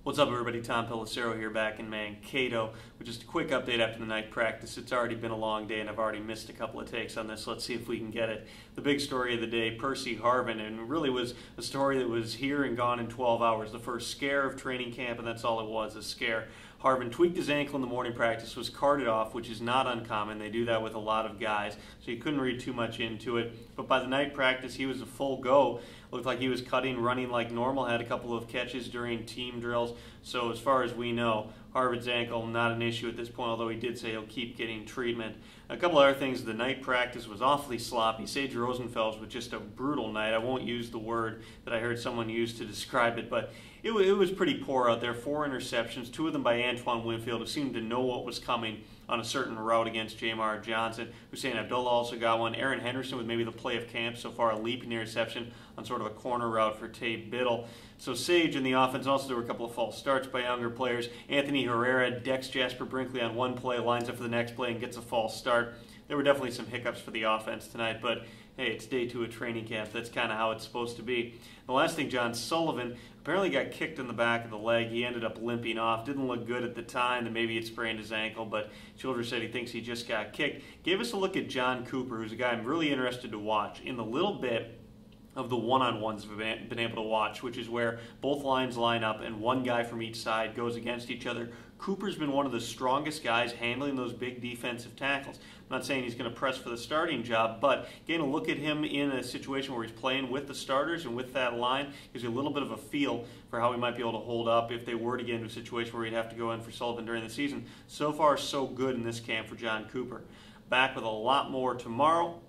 What's up, everybody? Tom Pelissero here, back in Mankato with just a quick update after the night practice. It's already been a long day and I've already missed a couple of takes on this. Let's see if we can get it. The big story of the day, Percy Harvin, and really was a story that was here and gone in 12 hours. The first scare of training camp, and that's all it was, a scare. Harvin tweaked his ankle in the morning practice, was carted off, which is not uncommon. They do that with a lot of guys, so you couldn't read too much into it. But by the night practice, he was a full go. Looked like he was cutting, running like normal, had a couple of catches during team drills. So as far as we know, Harvin's ankle, not an issue at this point, although he did say he'll keep getting treatment. A couple other things, the night practice was awfully sloppy. Sage Rosenfels was just a brutal night. I won't use the word that I heard someone use to describe it, but it was pretty poor out there. 4 interceptions, 2 of them by Antoine Winfield, who seemed to know what was coming on a certain route against Jamar Johnson. Hussein Abdullah also got one. Aaron Henderson with maybe the play of camp so far, a leaping interception on sort of a corner route for Tay Biddle. So Sage in the offense, also there were a couple of false starts by younger players. Anthony Herrera decks Jasper Brinkley on one play, lines up for the next play and gets a false start. There were definitely some hiccups for the offense tonight, but hey, it's day 2 of training camp. That's kind of how it's supposed to be. The last thing, John Sullivan apparently got kicked in the back of the leg. He ended up limping off. Didn't look good at the time, and maybe it sprained his ankle, but Childress said he thinks he just got kicked. Gave us a look at Jon Cooper, who's a guy I'm really interested to watch. In the little bit of the one-on-ones we've been able to watch, which is where both lines line up and one guy from each side goes against each other. Cooper's been one of the strongest guys handling those big defensive tackles. I'm not saying he's going to press for the starting job, but getting a look at him in a situation where he's playing with the starters and with that line gives you a little bit of a feel for how he might be able to hold up if they were to get into a situation where he'd have to go in for Sullivan during the season. So far, so good in this camp for Jon Cooper. Back with a lot more tomorrow.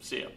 See ya.